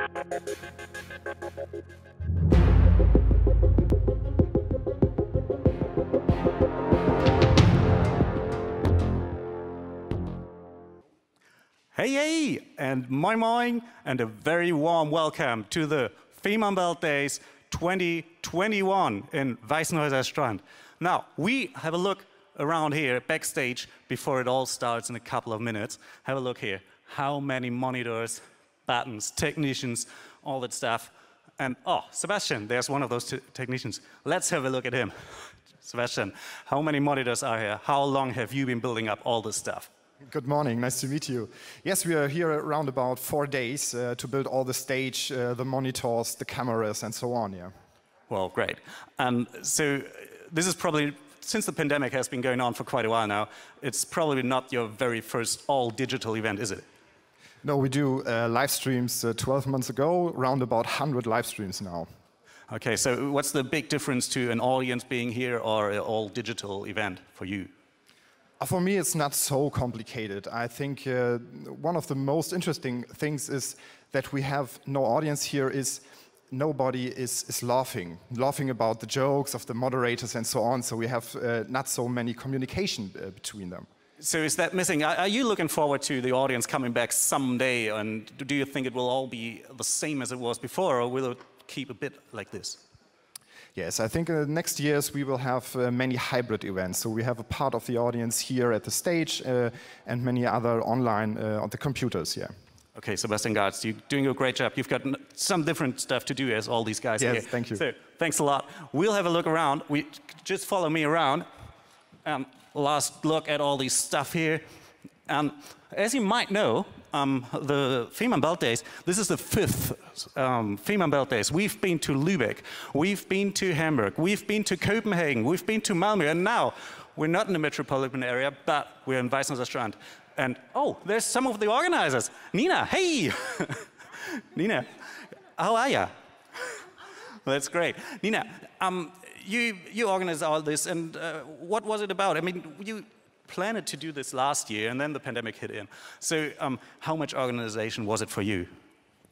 Hey, hey, and moin moin, and a very warm welcome to the Fehmarnbelt Days 2021 in Weißenhäuser Strand. Now, we have a look around here backstage before it all starts in a couple of minutes. Have a look here. How many monitors, buttons, technicians, all that stuff. And oh, Sebastian, there's one of those technicians. Let's have a look at him. Sebastian, how many monitors are here? How long have you been building up all this stuff? Good morning, nice to meet you. Yes, we are here around about 4 days to build all the stage, the monitors, the cameras, and so on, yeah. Well, great. So this is probably, since the pandemic has been going on for quite a while now, it's probably not your very first all-digital event, is it? No, we do live streams 12 months ago, around about 100 live streams now. Okay, so what's the big difference to an audience being here or an all-digital event for you? For me, it's not so complicated. I think one of the most interesting things is that we have no audience here. Nobody is laughing about the jokes of the moderators and so on. So we have not so many communication between them. So is that missing? Are you looking forward to the audience coming back someday? And do you think it will all be the same as it was before, or will it keep a bit like this? Yes, I think in the next years we will have many hybrid events. So we have a part of the audience here at the stage and many other online on the computers, yeah. Okay, Sebastian Gartz, you're doing a great job. You've got some different stuff to do as all these guys here. Yes, thank you. So, thanks a lot. We'll have a look around. Just follow me around. Last look at all these stuff here. As you might know, the Fehmarnbelt Days, this is the 5th Fehmarnbelt Days. We've been to Lübeck, we've been to Hamburg, we've been to Copenhagen, we've been to Malmö, and now we're not in the metropolitan area, but we're in Weißenhäuser Strand. And oh, there's some of the organizers. Nina, hey! Nina, how are you? That's great. Nina, you organized all this, and what was it about? I mean, you planned to do this last year, and then the pandemic hit in. So how much organization was it for you?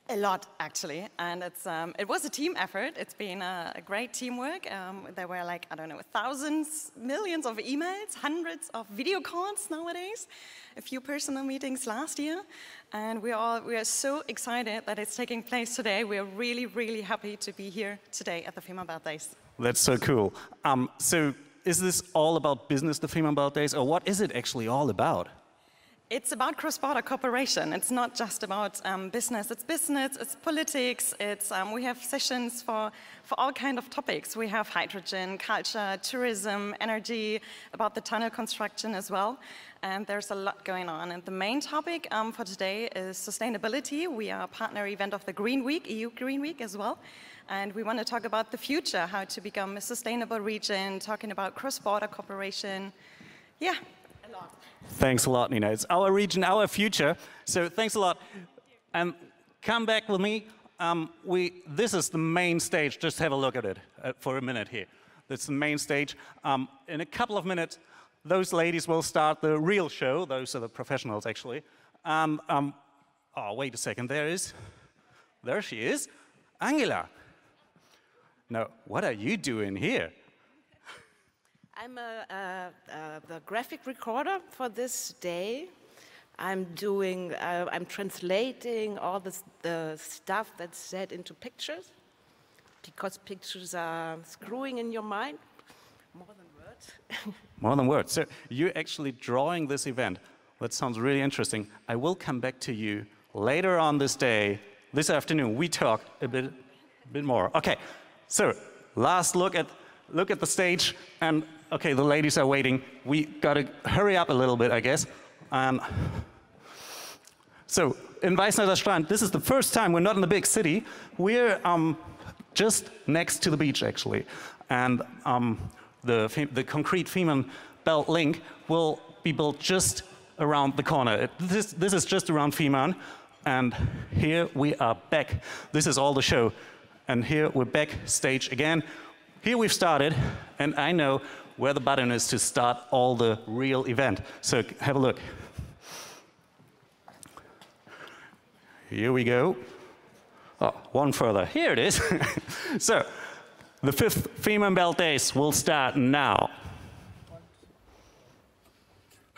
A lot, actually, and it was a team effort. It's been a great teamwork. There were like, I don't know, thousands, millions of emails, hundreds of video calls nowadays, a few personal meetings last year, and we are so excited that it's taking place today. We are really, really happy to be here today at the Fehmarnbelt Days. That's so cool. So is this all about business, the Fehmarnbelt Days, or what is it actually all about? It's about cross-border cooperation. It's not just about business, it's politics, we have sessions for all kinds of topics. We have hydrogen, culture, tourism, energy, about the tunnel construction as well. And there's a lot going on. And the main topic for today is sustainability. We are a partner event of the Green Week, EU Green Week as well. And we want to talk about the future, how to become a sustainable region, talking about cross-border cooperation. Yeah, a lot. Thanks a lot, Nina. It's our region, our future. So thanks a lot. And come back with me. This is the main stage. Just have a look at it for a minute here. That's the main stage. In a couple of minutes, those ladies will start the real show. Those are the professionals, actually. Oh, wait a second. There she is. Angela. Now, what are you doing here? I'm the graphic recorder for this day. I'm translating all the stuff that's said into pictures, because pictures are screwing in your mind more than words. More than words. So you're actually drawing this event. That sounds really interesting. I will come back to you later on this day, this afternoon. We talk a bit more. Okay. So last look at the stage, and okay, the ladies are waiting. We gotta hurry up a little bit, I guess. So in Weißenhäuser Strand, this is the first time we're not in the big city. We're just next to the beach, actually, and the concrete Fehmarnbelt link will be built just around the corner. This is just around Fehmarn, and here we are back. This is all the show. And here we're backstage again. Here we've started, and I know where the button is to start all the real event. So have a look. Here we go. Oh, one further. Here it is. So, the 5th Fehmarnbelt Days will start now.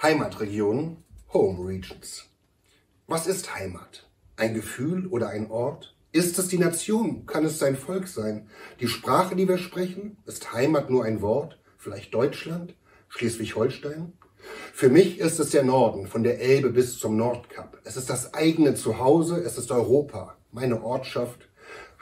Heimatregionen, Home Regions. Was ist Heimat? Ein Gefühl oder ein Ort? Ist es die Nation? Kann es sein Volk sein? Die Sprache, die wir sprechen? Ist Heimat nur ein Wort? Vielleicht Deutschland? Schleswig-Holstein? Für mich ist es der Norden, von der Elbe bis zum Nordkap. Es ist das eigene Zuhause, es ist Europa, meine Ortschaft.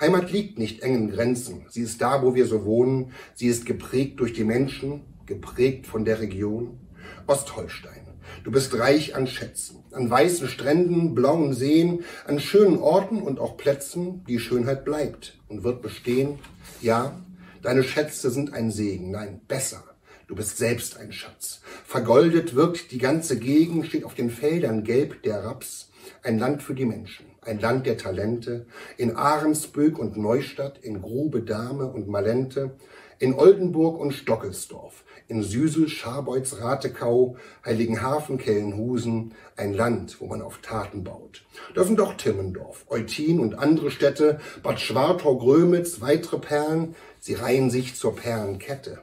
Heimat liegt nicht engen Grenzen. Sie ist da, wo wir so wohnen. Sie ist geprägt durch die Menschen, geprägt von der Region. Ostholstein. Du bist reich an Schätzen, an weißen Stränden, blauen Seen, an schönen Orten und auch Plätzen. Die Schönheit bleibt und wird bestehen. Ja, deine Schätze sind ein Segen. Nein, besser. Du bist selbst ein Schatz. Vergoldet wirkt die ganze Gegend, steht auf den Feldern gelb der Raps. Ein Land für die Menschen, ein Land der Talente. In Ahrensböck und Neustadt, in Grube, Dahme und Malente, in Oldenburg und Stockelsdorf, in Süsel, Scharbeutz, Ratekau, Heiligenhafen, Kellenhusen, ein Land, wo man auf Taten baut. Das sind auch Timmendorf, Eutin und andere Städte, Bad Schwartau, Grömitz, weitere Perlen, sie reihen sich zur Perlenkette.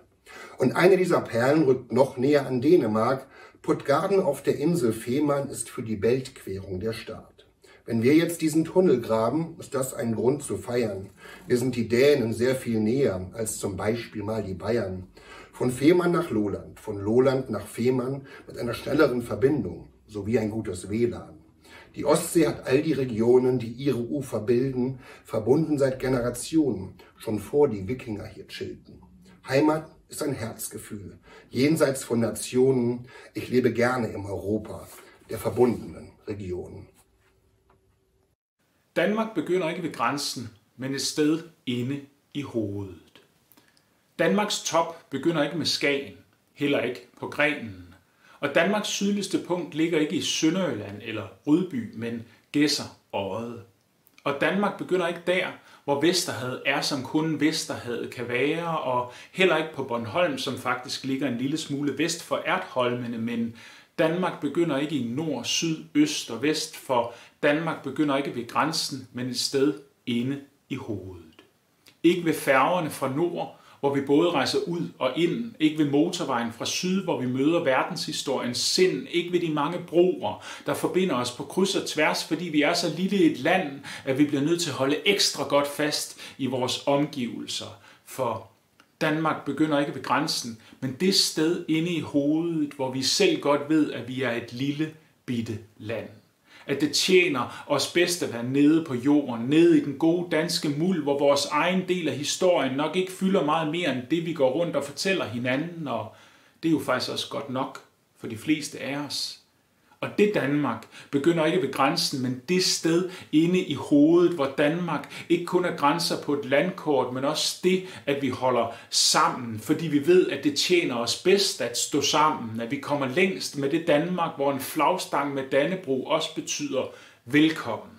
Und eine dieser Perlen rückt noch näher an Dänemark. Puttgarden auf der Insel Fehmarn ist für die Weltquerung der Start. Wenn wir jetzt diesen Tunnel graben, ist das ein Grund zu feiern. Wir sind die Dänen sehr viel näher als zum Beispiel mal die Bayern. Von Fehmarn nach Lolland, von Lolland nach Fehmarn mit einer schnelleren Verbindung, sowie ein gutes WLAN. Die Ostsee hat all die Regionen, die ihre Ufer bilden, verbunden seit Generationen, schon vor die Wikinger hier chillten. Heimat ist ein Herzgefühl, jenseits von Nationen. Ich lebe gerne im Europa der verbundenen regionen. Danmark begynder ikke ved grænsen, men et sted inde i hovedet. Danmarks top begynder ikke med Skagen, heller ikke på Grenen. Og Danmarks sydligste punkt ligger ikke i Sønderjylland eller Rydby, men Gedser Odde. Og Danmark begynder ikke der, hvor Vesterhavet er, som kun Vesterhavet kan være, og heller ikke på Bornholm, som faktisk ligger en lille smule vest for Ertholmene, men Danmark begynder ikke i nord, syd, øst og vest, for Danmark begynder ikke ved grænsen, men et sted inde i hovedet. Ikke ved færgerne fra nord, hvor vi både rejser ud og ind, ikke ved motorvejen fra syd, hvor vi møder verdenshistoriens sind, ikke ved de mange broer, der forbinder os på kryds og tværs, fordi vi er så lille et land, at vi bliver nødt til at holde ekstra godt fast i vores omgivelser. For Danmark begynder ikke ved grænsen, men det sted inde i hovedet, hvor vi selv godt ved, at vi er et lille, bitte land. At det tjener os bedst at være nede på jorden, nede i den gode danske muld, hvor vores egen del af historien nok ikke fylder meget mere end det, vi går rundt og fortæller hinanden, og det er jo faktisk også godt nok for de fleste af os. Og det Danmark begynder ikke ved grænsen, men det sted inde i hovedet, hvor Danmark ikke kun er grænser på et landkort, men også det, at vi holder sammen, fordi vi ved, at det tjener os bedst at stå sammen, at vi kommer længst med det Danmark, hvor en flagstang med Dannebrog også betyder velkommen.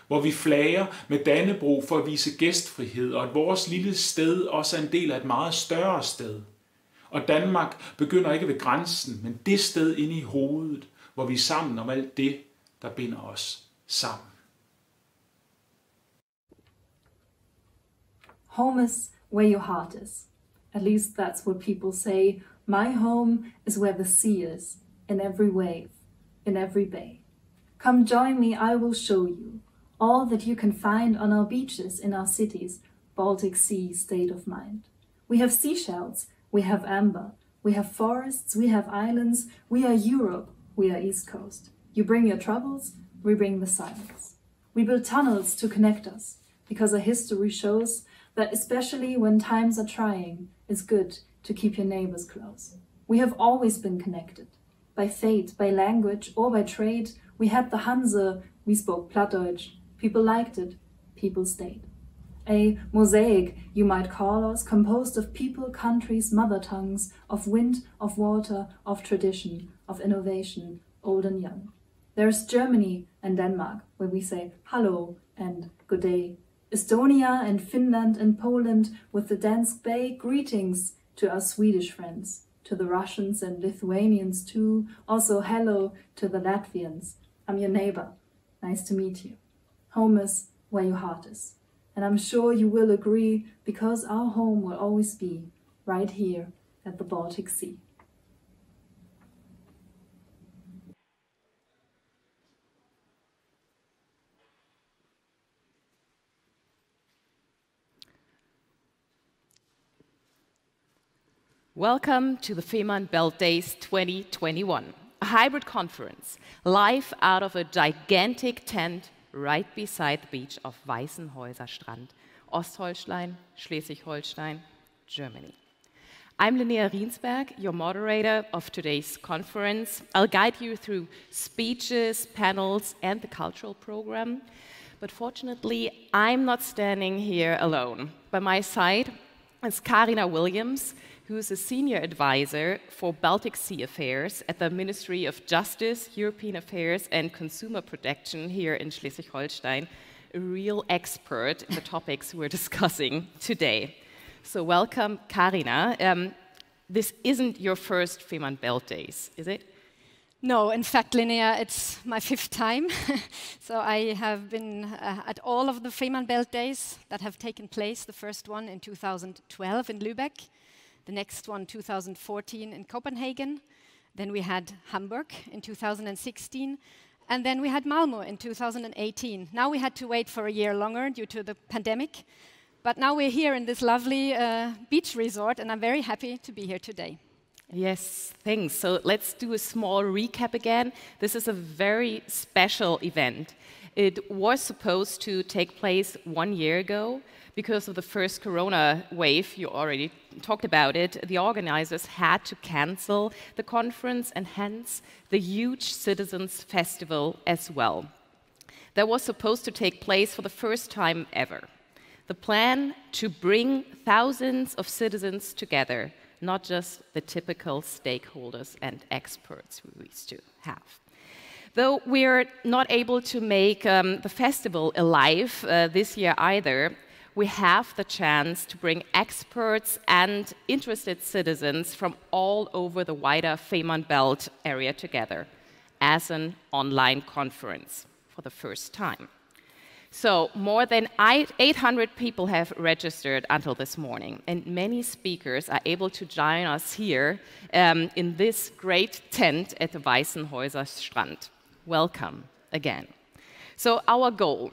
Hvor vi flager med Dannebrog for at vise gæstfrihed, og at vores lille sted også er en del af et meget større sted. Og Danmark begynder ikke ved grænsen, men det sted inde i hovedet, hvor vi er sammen om alt det, der binder os sammen. Home is where your heart is. At least that's what people say. My home is where the sea is, in every wave, in every bay. Come join me, I will show you all that you can find on our beaches in our cities, Baltic Sea state of mind. We have seashells, we have amber, we have forests, we have islands, we are Europe, we are East Coast. You bring your troubles, we bring the silence. We build tunnels to connect us, because our history shows that especially when times are trying, it's good to keep your neighbors close. We have always been connected. By fate, by language, or by trade, we had the Hanse, we spoke Plattdeutsch. People liked it, people stayed. A mosaic, you might call us, composed of people, countries, mother tongues, of wind, of water, of tradition, of innovation, old and young. There's Germany and Denmark, where we say hello and good day. Estonia and Finland and Poland with the Dansk Bay, greetings to our Swedish friends, to the Russians and Lithuanians too, also hello to the Latvians. I'm your neighbor, nice to meet you. Home is where your heart is. And I'm sure you will agree, because our home will always be right here at the Baltic Sea. Welcome to the Fehmarnbelt Days 2021, a hybrid conference, live out of a gigantic tent right beside the beach of Weißenhäuser Strand, Ostholstein, Schleswig-Holstein, Germany. I'm Linnea Riensberg, your moderator of today's conference. I'll guide you through speeches, panels, and the cultural program. But fortunately, I'm not standing here alone. By my side is Carina Williams, who is a senior advisor for Baltic Sea Affairs at the Ministry of Justice, European Affairs and Consumer Protection here in Schleswig-Holstein, a real expert in the topics we're discussing today. So welcome, Carina. This isn't your first Fehmarnbelt Days, is it? No, in fact, Linnea, it's my 5th time. So I have been at all of the Fehmarnbelt Days that have taken place. The first one in 2012 in Lübeck, the next one 2014 in Copenhagen. Then we had Hamburg in 2016. And then we had Malmö in 2018. Now we had to wait for a year longer due to the pandemic. But now we're here in this lovely beach resort, and I'm very happy to be here today. Yes, thanks. So let's do a small recap again. This is a very special event. It was supposed to take place 1 year ago. Because of the first corona wave, you already talked about it, the organizers had to cancel the conference and hence the huge Citizens Festival as well. That was supposed to take place for the first time ever. The plan to bring thousands of citizens together, not just the typical stakeholders and experts we used to have. Though we're not able to make the festival alive this year either, we have the chance to bring experts and interested citizens from all over the wider Fehmarnbelt area together as an online conference for the first time. So more than 800 people have registered until this morning, and many speakers are able to join us here in this great tent at the Weißenhäuser Strand. Welcome again. So our goal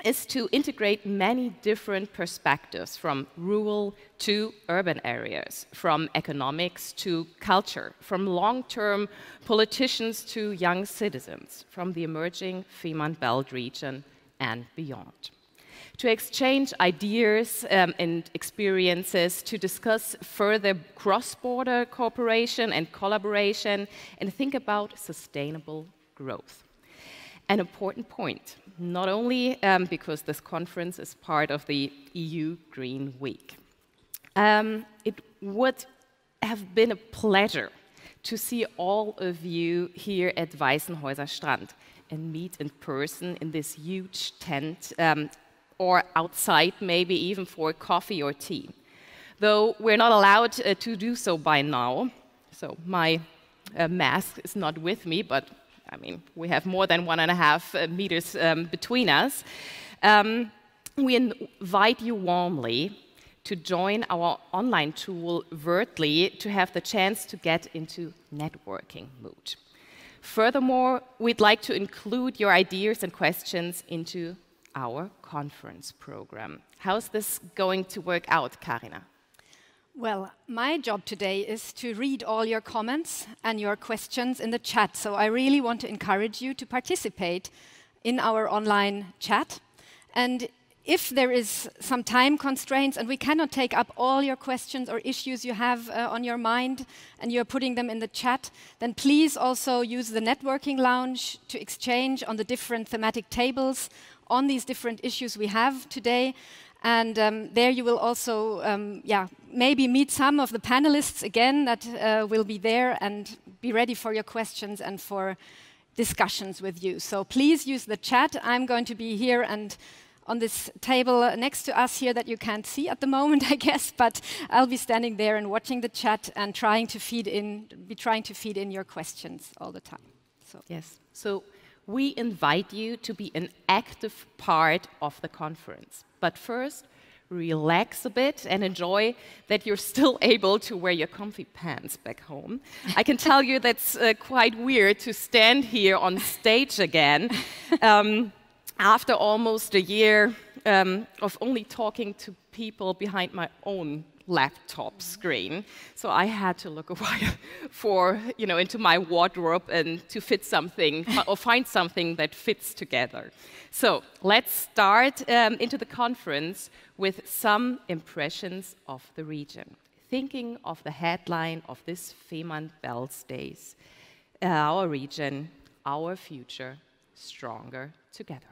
is to integrate many different perspectives from rural to urban areas, from economics to culture, from long-term politicians to young citizens, from the emerging Fehmarnbelt region and beyond. To exchange ideas and experiences, to discuss further cross-border cooperation and collaboration, and think about sustainable growth. An important point, not only because this conference is part of the EU Green Week. It would have been a pleasure to see all of you here at Weißenhäuser Strand and meet in person in this huge tent or outside, maybe even for coffee or tea. Though we're not allowed to do so by now, so my mask is not with me, but I mean, we have more than 1.5 meters between us. We invite you warmly to join our online tool, Vertly, to have the chance to get into networking mood. Furthermore, we'd like to include your ideas and questions into our conference program. How's this going to work out, Carina? Well, my job today is to read all your comments and your questions in the chat. So I really want to encourage you to participate in our online chat. And if there is some time constraints and we cannot take up all your questions or issues you have on your mind and you're putting them in the chat, then please also use the networking lounge to exchange on the different thematic tables on these different issues we have today. And there you will also, maybe meet some of the panelists again that will be there and be ready for your questions and for discussions with you. So please use the chat. I'm going to be here and on this table next to us here that you can't see at the moment, I guess, but I'll be standing there and watching the chat and trying to feed in your questions all the time. So. Yes. So we invite you to be an active part of the conference. But first, relax a bit and enjoy that you're still able to wear your comfy pants back home. I can tell you that's quite weird to stand here on stage again after almost a year of only talking to people behind my own laptop screen. So I had to look a while for, into my wardrobe and to fit something or find something that fits together. So let's start into the conference with some impressions of the region. Thinking of the headline of this Fehmarnbelt Days, our region, our future, stronger together.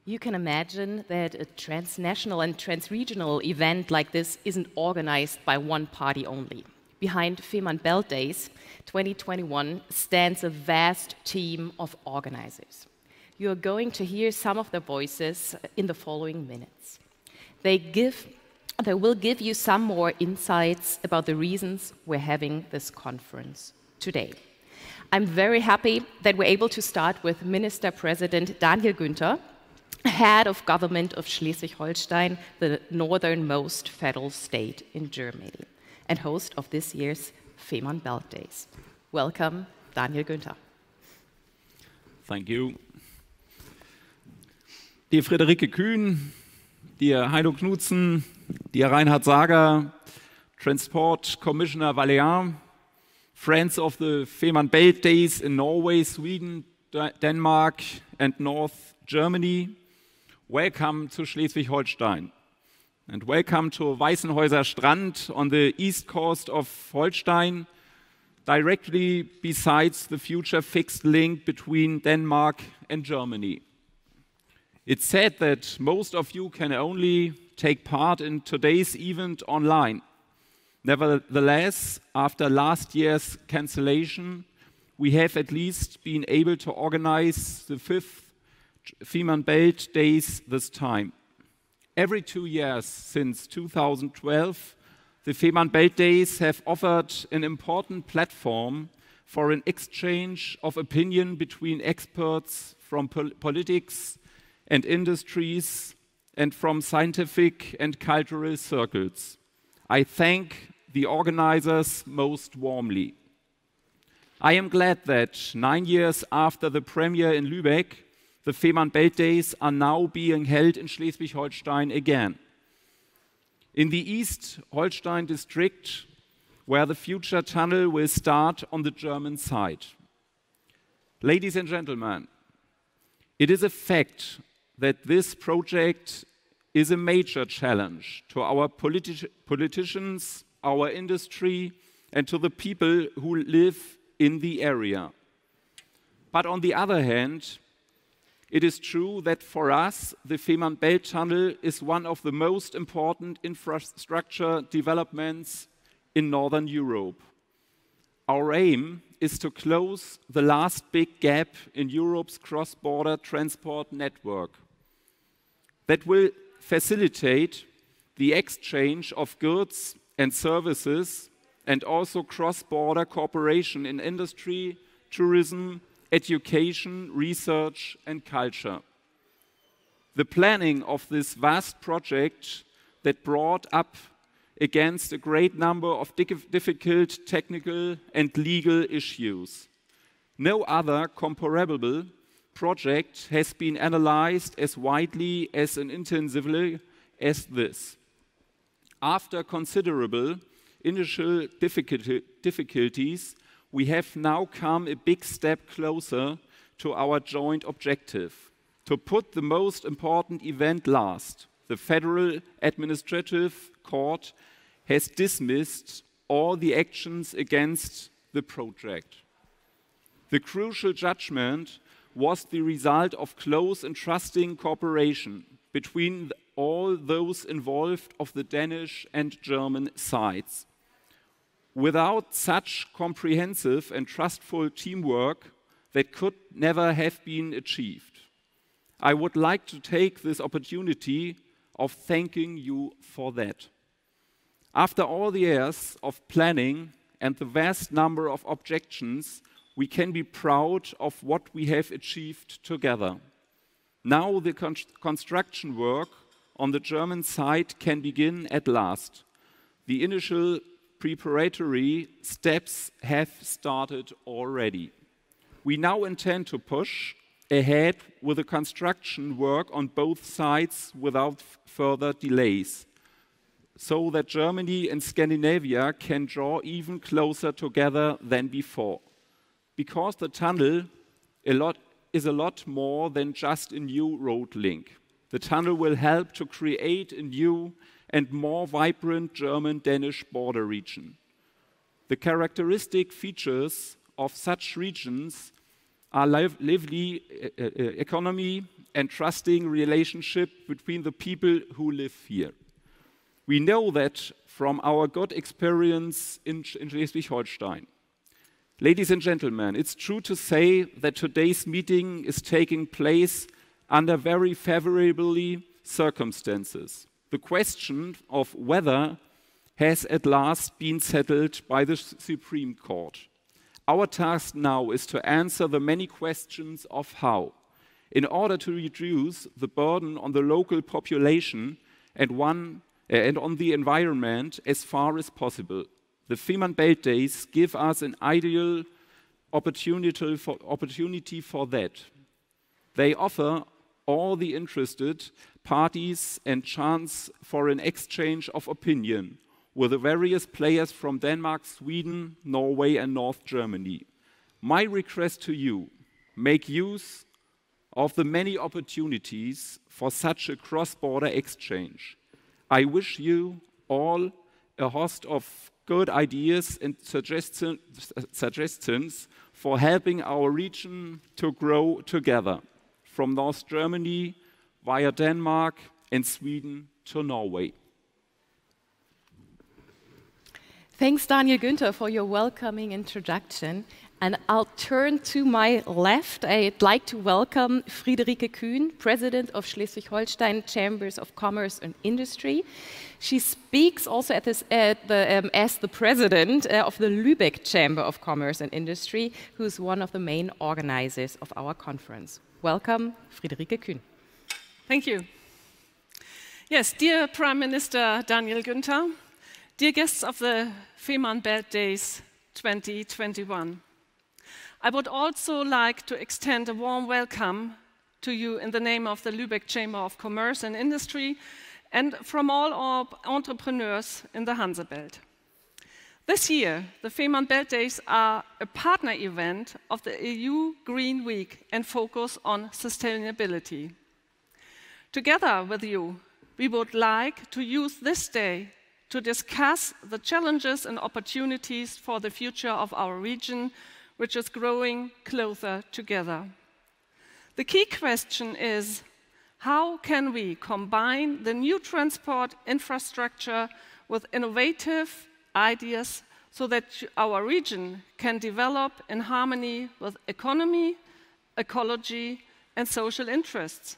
You can imagine that a transnational and transregional event like this isn't organized by one party only. Behind Fehmarnbelt Days 2021 stands a vast team of organizers. You are going to hear some of their voices in the following minutes. They will give you some more insights about the reasons we're having this conference today. I'm very happy that we're able to start with Minister President Daniel Günther, head of government of Schleswig-Holstein, the northernmost federal state in Germany, and host of this year's Fehmarnbelt Days. Welcome, Daniel Günther. Thank you. Die Friederike Kühn, die Heino Knutzen, die Reinhard Sager, Transport Commissioner Valéan, friends of the Fehmarnbelt Days in Norway, Sweden, Denmark and North Germany, welcome to Schleswig-Holstein and welcome to Weißenhäuser Strand on the east coast of Holstein, directly besides the future fixed link between Denmark and Germany. It's said that most of you can only take part in today's event online. Nevertheless, after last year's cancellation, we have at least been able to organize the 5th Fehmarnbelt Days this time. Every 2 years since 2012, the Fehmarnbelt Days have offered an important platform for an exchange of opinion between experts from politics and industries and from scientific and cultural circles. I thank the organizers most warmly. I am glad that 9 years after the premiere in Lübeck, the Fehmarnbelt Days are now being held in Schleswig-Holstein again. In the East Holstein district, where the future tunnel will start on the German side. Ladies and gentlemen, it is a fact that this project is a major challenge to our politicians, our industry, and to the people who live in the area. But on the other hand, it is true that for us, the Fehmarnbelt Tunnel is one of the most important infrastructure developments in Northern Europe. Our aim is to close the last big gap in Europe's cross-border transport network. That will facilitate the exchange of goods and services and also cross-border cooperation in industry, tourism, education, research and culture. The planning of this vast project that brought up against a great number of difficult technical and legal issues. No other comparable project has been analyzed as widely as and intensively as this. After considerable initial difficulties, we have now come a big step closer to our joint objective, to put the most important event last. The Federal Administrative Court has dismissed all the actions against the project. The crucial judgment was the result of close and trusting cooperation between all those involved of the Danish and German sides. Without such comprehensive and trustful teamwork, that could never have been achieved. I would like to take this opportunity of thanking you for that. After all the years of planning and the vast number of objections, we can be proud of what we have achieved together. Now the construction work on the German side can begin at last. The initial preparatory steps have started already. We now intend to push ahead with the construction work on both sides without further delays, so that Germany and Scandinavia can draw even closer together than before. Because the tunnel is a lot more than just a new road link. The tunnel will help to create a new and more vibrant German-Danish border region. The characteristic features of such regions are lively economy and trusting relationship between the people who live here. We know that from our good experience in Schleswig-Holstein. Ladies and gentlemen, it's true to say that today's meeting is taking place under very favorable circumstances. The question of whether has at last been settled by the Supreme Court. Our task now is to answer the many questions of how, in order to reduce the burden on the local population and on the environment as far as possible. The Fehmarnbelt Days give us an ideal opportunity for that. They offer all the interested parties a chance for an exchange of opinion with the various players from Denmark, Sweden, Norway and North Germany. My request to you, make use of the many opportunities for such a cross-border exchange. I wish you all a host of good ideas and suggestions for helping our region to grow together, from North Germany via Denmark and Sweden to Norway. Thanks, Daniel Günther, for your welcoming introduction. And I'll turn to my left. I'd like to welcome Friederike Kühn, President of Schleswig-Holstein Chambers of Commerce and Industry. She speaks also as the President of the Lübeck Chamber of Commerce and Industry, who's one of the main organizers of our conference. Welcome, Friederike Kühn. Thank you. Yes, dear Prime Minister Daniel Günther, dear guests of the Fehmarnbelt Days 2021. I would also like to extend a warm welcome to you in the name of the Lübeck Chamber of Commerce and Industry and from all our entrepreneurs in the Hansebelt. This year, the Fehmarnbelt Days are a partner event of the EU Green Week and focus on sustainability. Together with you, we would like to use this day to discuss the challenges and opportunities for the future of our region, which is growing closer together. The key question is, how can we combine the new transport infrastructure with innovative ideas so that our region can develop in harmony with economy, ecology, and social interests?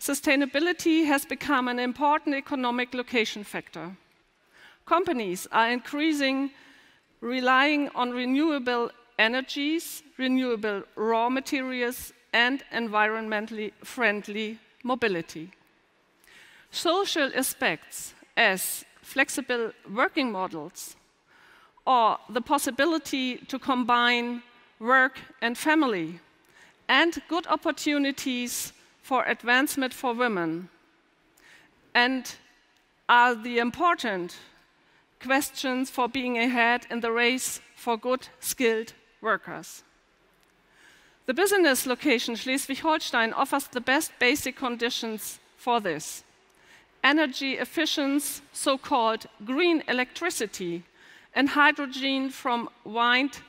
Sustainability has become an important economic location factor. Companies are increasingly relying on renewable energies, renewable raw materials, and environmentally friendly mobility. Social aspects as flexible working models or the possibility to combine work and family and good opportunities for advancement for women and are the important questions for being ahead in the race for good, skilled workers. The business location Schleswig-Holstein offers the best basic conditions for this. Energy efficient, so-called green electricity, and hydrogen from wind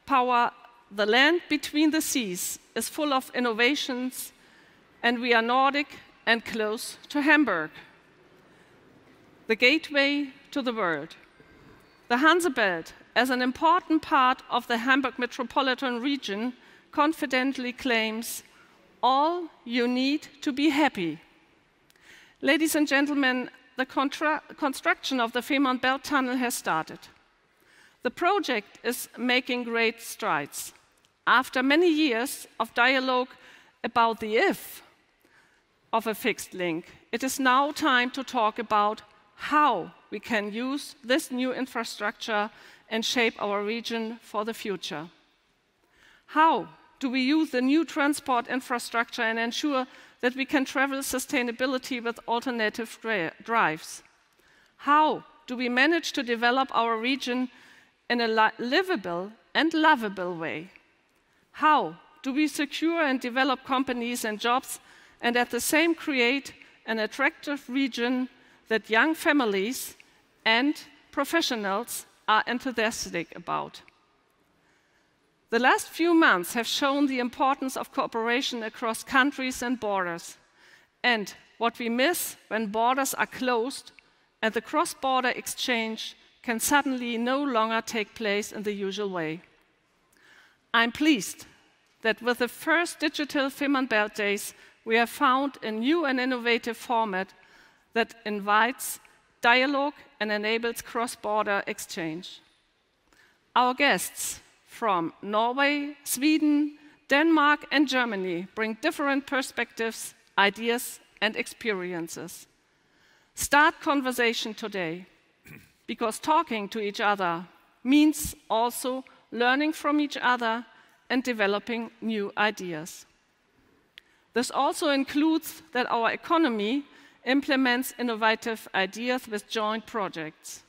power. The land between the seas is full of innovations, and we are Nordic and close to Hamburg, the gateway to the world. The Hansebelt, as an important part of the Hamburg metropolitan region, confidently claims, all you need to be happy. Ladies and gentlemen, the construction of the Fehmarnbelt Tunnel has started. The project is making great strides. After many years of dialogue about the if of a fixed link, it is now time to talk about how we can use this new infrastructure and shape our region for the future. How do we use the new transport infrastructure and ensure that we can travel sustainability with alternative drives? How do we manage to develop our region in a livable and lovable way? How do we secure and develop companies and jobs and at the same create an attractive region that young families and professionals are enthusiastic about? The last few months have shown the importance of cooperation across countries and borders, and what we miss when borders are closed and the cross-border exchange can suddenly no longer take place in the usual way. I'm pleased that with the first digital Fehmarnbelt Days, we have found a new and innovative format that invites dialogue and enables cross-border exchange. Our guests from Norway, Sweden, Denmark, and Germany bring different perspectives, ideas, and experiences. Start conversation today, because talking to each other means also learning from each other and developing new ideas. This also includes that our economy implements innovative ideas with joint projects.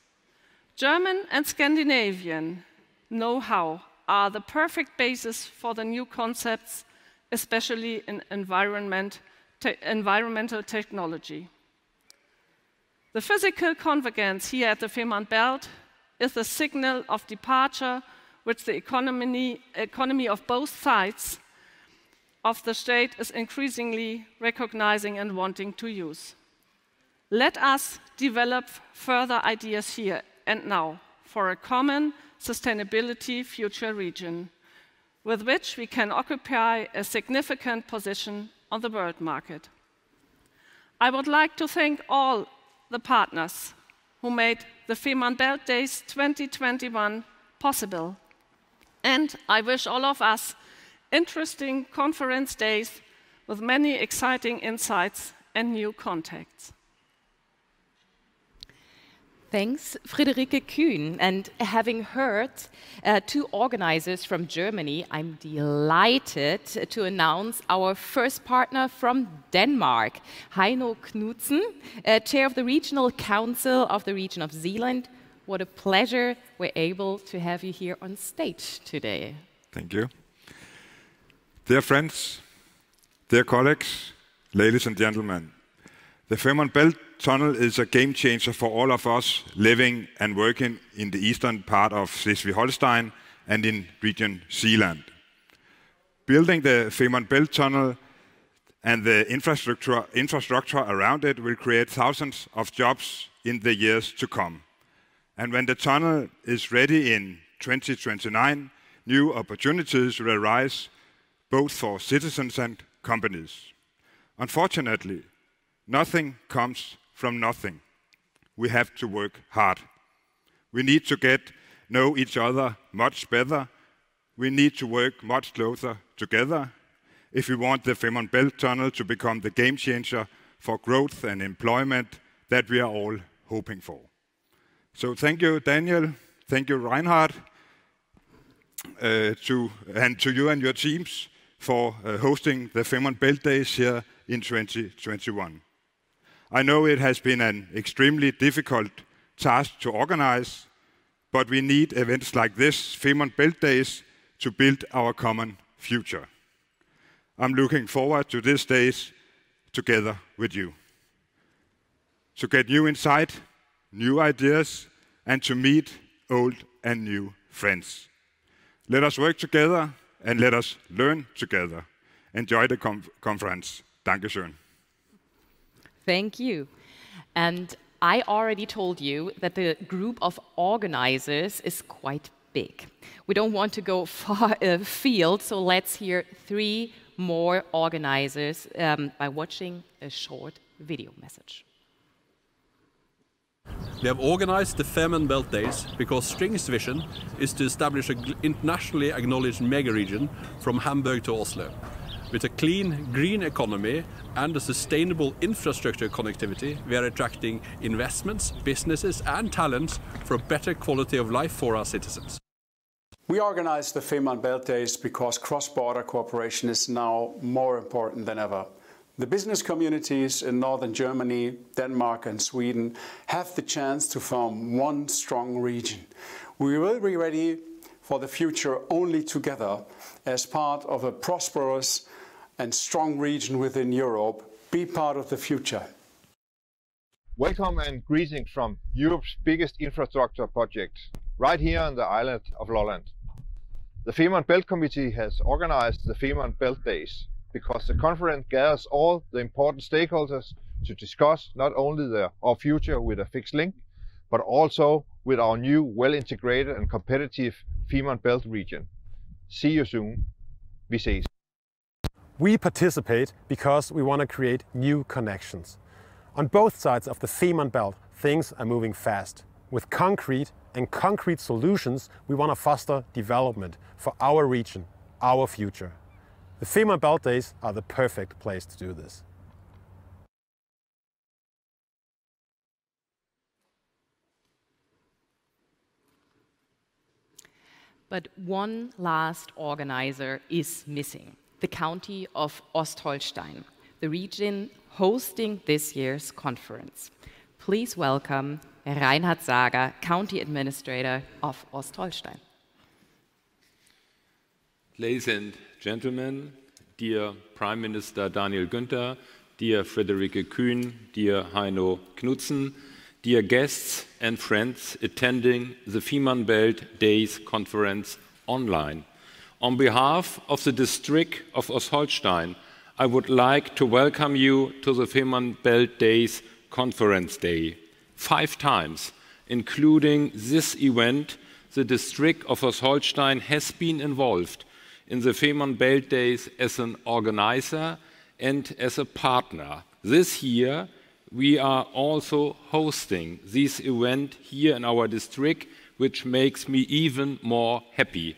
German and Scandinavian know-how are the perfect basis for the new concepts, especially in environmental technology. The physical convergence here at the Fehmarnbelt is the signal of departure which the economy of both sides of the state is increasingly recognizing and wanting to use. Let us develop further ideas here and now for a common sustainability future region, with which we can occupy a significant position on the world market. I would like to thank all the partners who made the Fehmarnbelt Days 2021 possible. And I wish all of us interesting conference days with many exciting insights and new contacts. Thanks, Friederike Kühn. And having heard two organizers from Germany, I'm delighted to announce our first partner from Denmark, Heino Knudsen, Chair of the Regional Council of the region of Zealand. What a pleasure we're able to have you here on stage today. Thank you. Dear friends, dear colleagues, ladies and gentlemen, the Fehmarnbelt Tunnel is a game changer for all of us living and working in the eastern part of Schleswig-Holstein and in region Zealand. Building the Fehmarnbelt Tunnel and the infrastructure around it will create thousands of jobs in the years to come. And when the tunnel is ready in 2029, new opportunities will arise both for citizens and companies. Unfortunately, nothing comes from nothing. We have to work hard. We need to know each other much better. We need to work much closer together if we want the Fehmarnbelt Tunnel to become the game changer for growth and employment that we are all hoping for. So thank you, Daniel. Thank you, Reinhard, and to you and your teams for hosting the Fehmarnbelt Days here in 2021. I know it has been an extremely difficult task to organize, but we need events like this, Fehmarnbelt Days, to build our common future. I'm looking forward to these days together with you, to get new insight, new ideas, and to meet old and new friends. Let us work together and let us learn together. Enjoy the conference. Dankeschön. Thank you. And I already told you that the group of organizers is quite big. We don't want to go far afield, so let's hear 3 more organizers by watching a short video message. We have organized the Fehmarnbelt Days because String's vision is to establish an internationally acknowledged mega-region from Hamburg to Oslo. With a clean, green economy and a sustainable infrastructure connectivity, we are attracting investments, businesses and talents for a better quality of life for our citizens. We organize the Fehmarnbelt Days because cross-border cooperation is now more important than ever. The business communities in northern Germany, Denmark and Sweden have the chance to form one strong region. We will be ready for the future only together as part of a prosperous and strong region within Europe. Be part of the future. Welcome and greetings from Europe's biggest infrastructure project, right here on the island of Lolland. The Fehmarnbelt Committee has organized the Fehmarnbelt Days because the conference gathers all the important stakeholders to discuss not only our future with a fixed link, but also with our new well-integrated and competitive Fehmarnbelt region. See you soon. Vi ses. We participate because we want to create new connections. On both sides of the Fehmarnbelt, things are moving fast. With concrete solutions, we want to foster development for our region, our future. The Fehmarnbelt Days are the perfect place to do this. But one last organizer is missing, the county of Ostholstein, the region hosting this year's conference. Please welcome Reinhard Sager, County Administrator of Ostholstein. Ladies and gentlemen, dear Prime Minister Daniel Günther, dear Friederike Kühn, dear Heino Knudsen, dear guests and friends attending the Fehmarnbelt Days conference online. On behalf of the district of Ostholstein, I would like to welcome you to the Fehmarnbelt Days conference day. 5 times, including this event, the district of Ostholstein has been involved in the Fehmarnbelt Days as an organizer and as a partner. This year, we are also hosting this event here in our district, which makes me even more happy.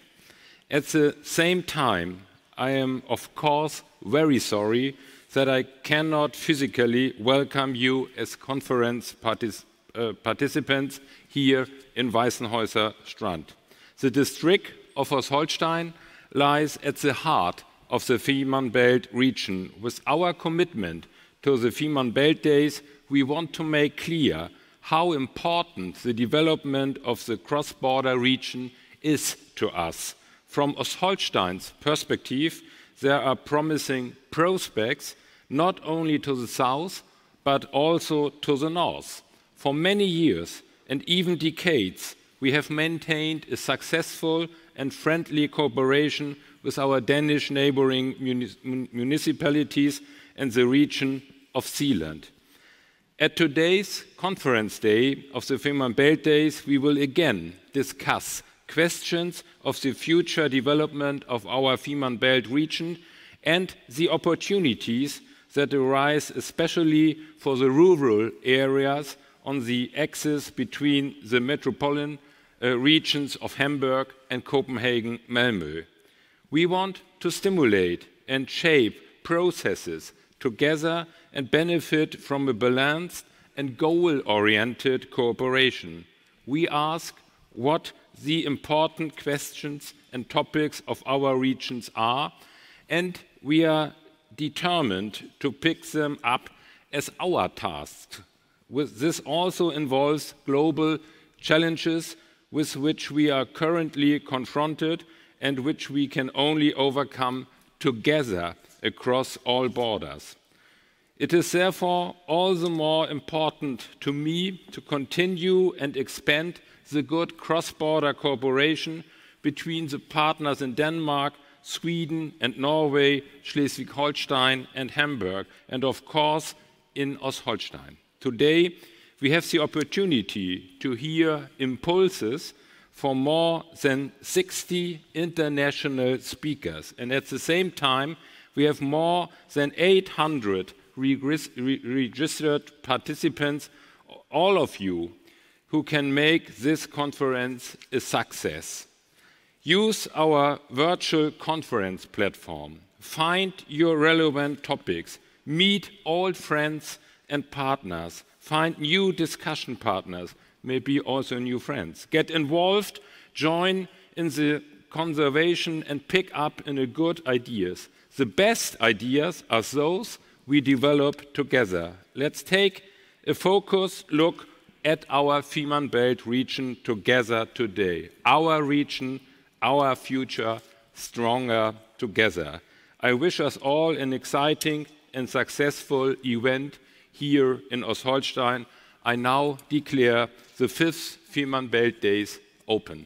At the same time, I am of course very sorry that I cannot physically welcome you as conference participants here in Weißenhäuser Strand. The district of Ostholstein lies at the heart of the Fehmarnbelt region. With our commitment to the Fehmarnbelt Days, we want to make clear how important the development of the cross-border region is to us. From Ostholstein's perspective, there are promising prospects not only to the south, but also to the north. For many years and even decades, we have maintained a successful and friendly cooperation with our Danish neighboring municipalities and the region of Zealand. At today's conference day of the Fehmarnbelt Days, we will again discuss questions of the future development of our Fehmarnbelt region and the opportunities that arise especially for the rural areas on the axis between the metropolitan regions of Hamburg and Copenhagen-Malmö. We want to stimulate and shape processes together and benefit from a balanced and goal-oriented cooperation. We ask what the important questions and topics of our regions are, and we are determined to pick them up as our tasks. This also involves global challenges with which we are currently confronted and which we can only overcome together across all borders. It is therefore all the more important to me to continue and expand the good cross-border cooperation between the partners in Denmark, Sweden and Norway, Schleswig-Holstein and Hamburg, and of course in Ostholstein. Today, we have the opportunity to hear impulses from more than 60 international speakers. And at the same time, we have more than 800 registered participants, all of you who can make this conference a success. Use our virtual conference platform. Find your relevant topics. Meet old friends and partners. Find new discussion partners, maybe also new friends. Get involved, join in the conservation and pick up in the good ideas. The best ideas are those we develop together. Let's take a focused look at our Fehmarnbelt region together today. Our region, our future, stronger together. I wish us all an exciting and successful event here in Ostholstein. I now declare the 5th Fehmarnbelt Days open.